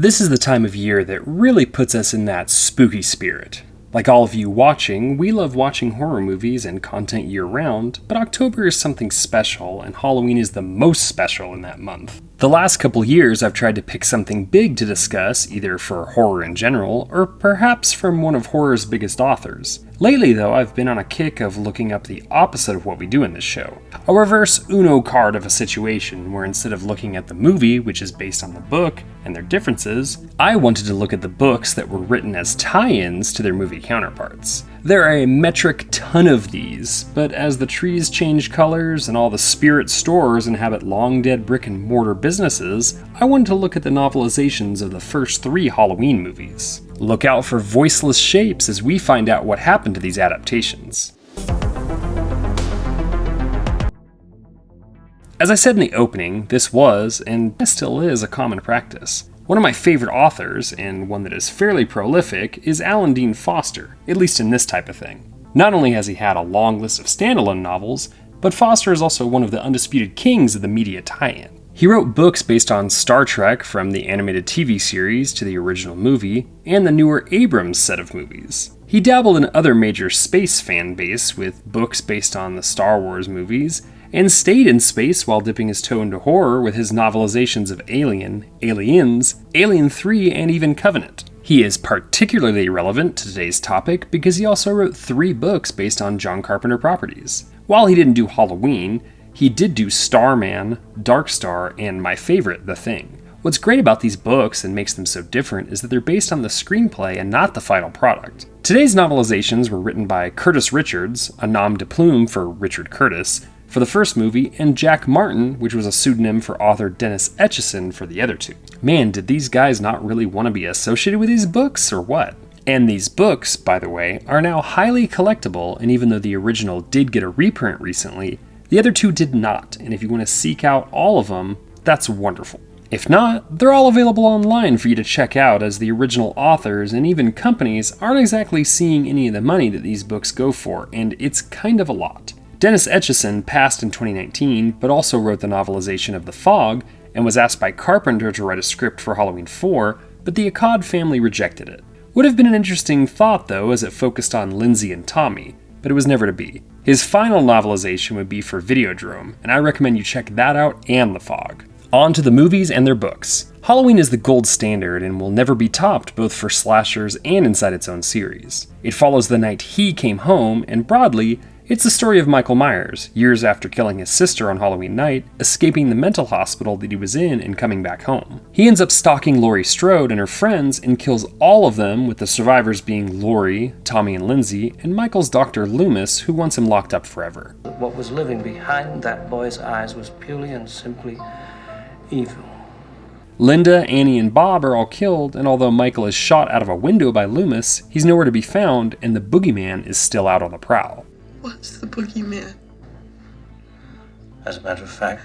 This is the time of year that really puts us in that spooky spirit. Like all of you watching, we love watching horror movies and content year-round, but October is something special, and Halloween is the most special in that month. The last couple years I've tried to pick something big to discuss, either for horror in general, or perhaps from one of horror's biggest authors. Lately though, I've been on a kick of looking up the opposite of what we do in this show. A reverse Uno card of a situation where instead of looking at the movie, which is based on the book, and their differences, I wanted to look at the books that were written as tie-ins to their movie counterparts. There are a metric ton of these, but as the trees change colors and all the spirit stores inhabit long-dead brick-and-mortar businesses, I wanted to look at the novelizations of the first 3 Halloween movies. Look out for voiceless shapes as we find out what happened to these adaptations. As I said in the opening, this was, and still is, a common practice. One of my favorite authors, and one that is fairly prolific, is Alan Dean Foster, at least in this type of thing. Not only has he had a long list of standalone novels, but Foster is also one of the undisputed kings of the media tie-in. He wrote books based on Star Trek, from the animated TV series to the original movie, and the newer Abrams set of movies. He dabbled in other major space fan base with books based on the Star Wars movies, and stayed in space while dipping his toe into horror with his novelizations of Alien, Aliens, Alien 3, and even Covenant. He is particularly relevant to today's topic because he also wrote 3 books based on John Carpenter properties. While he didn't do Halloween, he did do Starman, Dark Star, and my favorite, The Thing. What's great about these books and makes them so different is that they're based on the screenplay and not the final product. Today's novelizations were written by Curtis Richards, a nom de plume for Richard Curtis, for the first movie, and Jack Martin, which was a pseudonym for author Dennis Etchison for the other 2. Man, did these guys not really want to be associated with these books, or what? And these books, by the way, are now highly collectible, and even though the original did get a reprint recently, the other 2 did not, and if you want to seek out all of them, that's wonderful. If not, they're all available online for you to check out, as the original authors and even companies aren't exactly seeing any of the money that these books go for, and it's kind of a lot. Dennis Etchison passed in 2019, but also wrote the novelization of The Fog, and was asked by Carpenter to write a script for Halloween 4, but the Akkad family rejected it. Would have been an interesting thought though, as it focused on Lindsay and Tommy, but it was never to be. His final novelization would be for Videodrome, and I recommend you check that out and The Fog. On to the movies and their books. Halloween is the gold standard and will never be topped both for slashers and inside its own series. It follows the night he came home, and broadly, it's the story of Michael Myers, years after killing his sister on Halloween night, escaping the mental hospital that he was in and coming back home. He ends up stalking Laurie Strode and her friends and kills all of them, with the survivors being Laurie, Tommy and Lindsay, and Michael's Dr. Loomis, who wants him locked up forever. What was living behind that boy's eyes was purely and simply evil. Linda, Annie, and Bob are all killed, and although Michael is shot out of a window by Loomis, he's nowhere to be found, and the boogeyman is still out on the prowl. What's the boogeyman? As a matter of fact,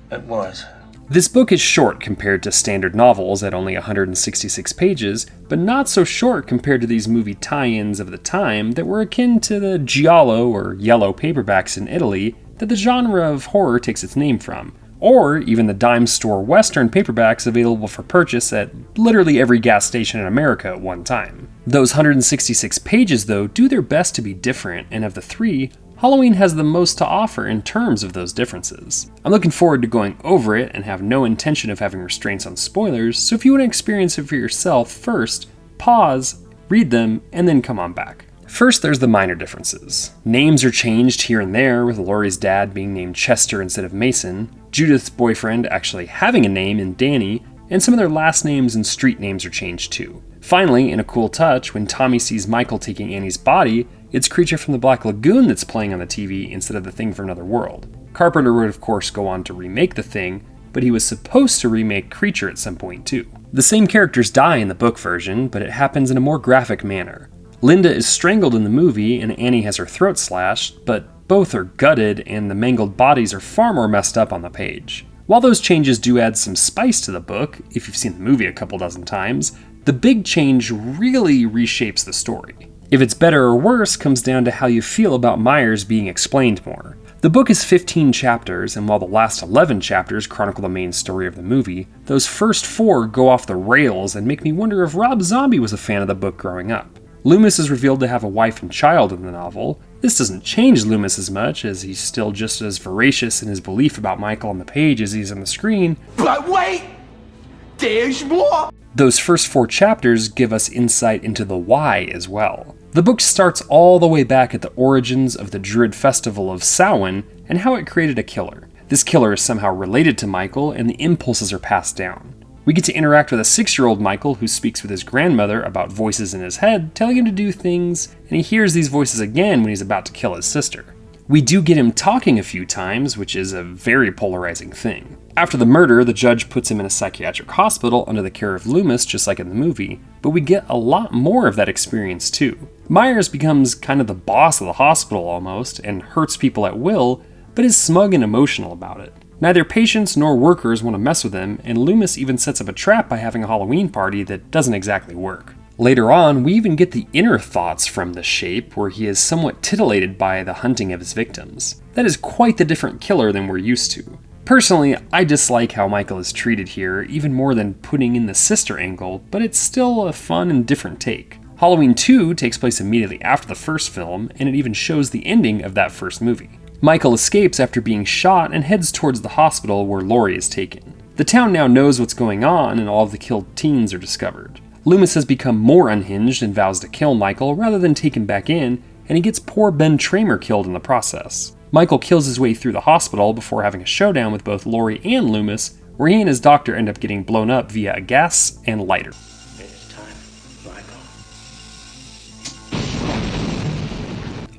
it was. This book is short compared to standard novels at only 166 pages, but not so short compared to these movie tie-ins of the time that were akin to the giallo or yellow paperbacks in Italy that the genre of horror takes its name from, or even the dime store western paperbacks available for purchase at literally every gas station in America at one time. Those 166 pages, though, do their best to be different, and of the 3, Halloween has the most to offer in terms of those differences. I'm looking forward to going over it and have no intention of having restraints on spoilers, so if you want to experience it for yourself first, pause, read them, and then come on back. First, there's the minor differences. Names are changed here and there, with Laurie's dad being named Chester instead of Mason, Judith's boyfriend actually having a name in Danny, and some of their last names and street names are changed too. Finally, in a cool touch, when Tommy sees Michael taking Annie's body, it's Creature from the Black Lagoon that's playing on the TV instead of The Thing from Another World. Carpenter would of course go on to remake The Thing, but he was supposed to remake Creature at some point too. The same characters die in the book version, but it happens in a more graphic manner. Linda is strangled in the movie and Annie has her throat slashed, but both are gutted and the mangled bodies are far more messed up on the page. While those changes do add some spice to the book, if you've seen the movie a couple dozen times, the big change really reshapes the story. If it's better or worse comes down to how you feel about Myers being explained more. The book is 15 chapters, and while the last 11 chapters chronicle the main story of the movie, those first 4 go off the rails and make me wonder if Rob Zombie was a fan of the book growing up. Loomis is revealed to have a wife and child in the novel. This doesn't change Loomis as much, as he's still just as voracious in his belief about Michael on the page as he is on the screen. But wait! There's more! Those first 4 chapters give us insight into the why as well. The book starts all the way back at the origins of the Druid festival of Samhain and how it created a killer. This killer is somehow related to Michael, and the impulses are passed down. We get to interact with a 6-year-old Michael who speaks with his grandmother about voices in his head telling him to do things, and he hears these voices again when he's about to kill his sister. We do get him talking a few times, which is a very polarizing thing. After the murder, the judge puts him in a psychiatric hospital under the care of Loomis, just like in the movie, but we get a lot more of that experience too. Myers becomes kind of the boss of the hospital almost, and hurts people at will, but is smug and emotional about it. Neither patients nor workers want to mess with him, and Loomis even sets up a trap by having a Halloween party that doesn't exactly work. Later on, we even get the inner thoughts from the Shape, where he is somewhat titillated by the hunting of his victims. That is quite the different killer than we're used to. Personally, I dislike how Michael is treated here, even more than putting in the sister angle, but it's still a fun and different take. Halloween 2 takes place immediately after the first film, and it even shows the ending of that first movie. Michael escapes after being shot and heads towards the hospital where Laurie is taken. The town now knows what's going on, and all of the killed teens are discovered. Loomis has become more unhinged and vows to kill Michael rather than take him back in, and he gets poor Ben Tramer killed in the process. Michael kills his way through the hospital before having a showdown with both Laurie and Loomis, where he and his doctor end up getting blown up via a gas and lighter. It's time, Michael.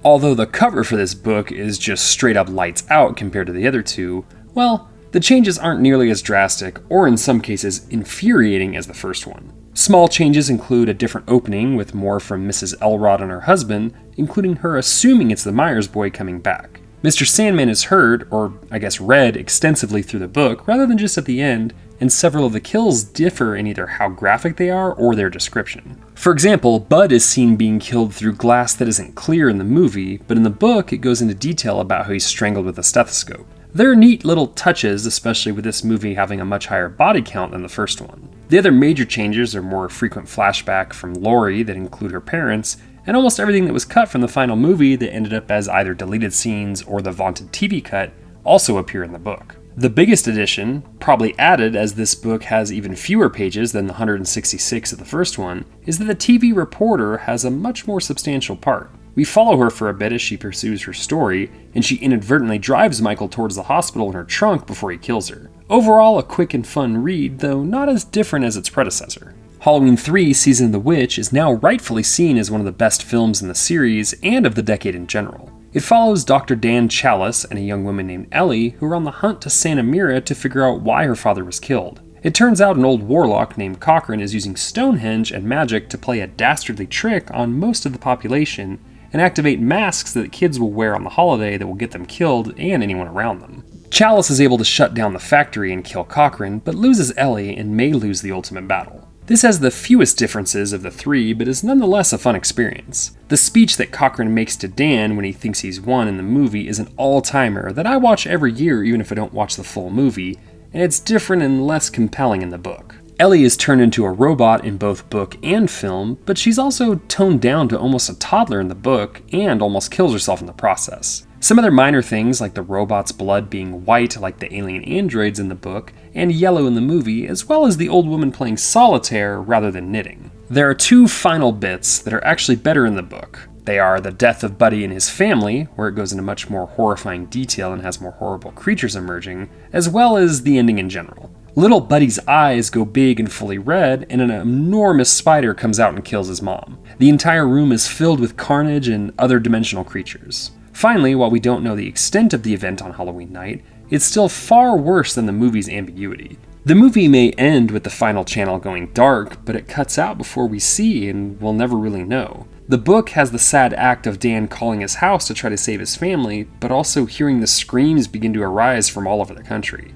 Although the cover for this book is just straight up lights out compared to the other two, well, the changes aren't nearly as drastic, or in some cases infuriating as the first one. Small changes include a different opening with more from Mrs. Elrod and her husband, including her assuming it's the Myers boy coming back. Mr. Sandman is heard, or I guess read, extensively through the book rather than just at the end, and several of the kills differ in either how graphic they are or their description. For example, Bud is seen being killed through glass that isn't clear in the movie, but in the book it goes into detail about how he's strangled with a stethoscope. There are neat little touches, especially with this movie having a much higher body count than the first one. The other major changes are more frequent flashback from Laurie that include her parents, and almost everything that was cut from the final movie that ended up as either deleted scenes or the vaunted TV cut also appear in the book. The biggest addition, probably added as this book has even fewer pages than the 166 of the first one, is that the TV reporter has a much more substantial part. We follow her for a bit as she pursues her story, and she inadvertently drives Michael towards the hospital in her trunk before he kills her. Overall, a quick and fun read, though not as different as its predecessor. Halloween 3 Season of the Witch is now rightfully seen as one of the best films in the series and of the decade in general. It follows Dr. Dan Chalice and a young woman named Ellie who are on the hunt to Santa Mira to figure out why her father was killed. It turns out an old warlock named Cochrane is using Stonehenge and magic to play a dastardly trick on most of the population and activate masks that kids will wear on the holiday that will get them killed and anyone around them. Chalice is able to shut down the factory and kill Cochrane, but loses Ellie and may lose the ultimate battle. This has the fewest differences of the three, but is nonetheless a fun experience. The speech that Cochrane makes to Dan when he thinks he's won in the movie is an all-timer that I watch every year even if I don't watch the full movie, and it's different and less compelling in the book. Ellie is turned into a robot in both book and film, but she's also toned down to almost a toddler in the book and almost kills herself in the process. Some other minor things, like the robot's blood being white like the alien androids in the book, and yellow in the movie, as well as the old woman playing solitaire rather than knitting. There are two final bits that are actually better in the book. They are the death of Buddy and his family, where it goes into much more horrifying detail and has more horrible creatures emerging, as well as the ending in general. Little Buddy's eyes go big and fully red, and an enormous spider comes out and kills his mom. The entire room is filled with carnage and other dimensional creatures. Finally, while we don't know the extent of the event on Halloween night, it's still far worse than the movie's ambiguity. The movie may end with the final channel going dark, but it cuts out before we see and we'll never really know. The book has the sad act of Dan calling his house to try to save his family, but also hearing the screams begin to arise from all over the country.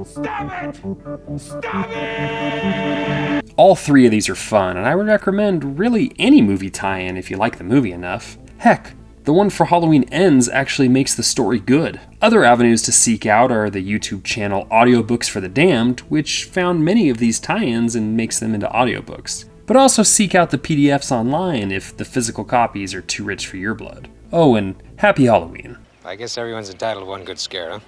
Stop it! Stop it! All three of these are fun, and I would recommend really any movie tie-in if you like the movie enough. Heck, the one for Halloween Ends actually makes the story good. Other avenues to seek out are the YouTube channel Audiobooks for the Damned, which found many of these tie-ins and makes them into audiobooks. But also seek out the PDFs online if the physical copies are too rich for your blood. Oh, and happy Halloween. I guess everyone's entitled to one good scare, huh?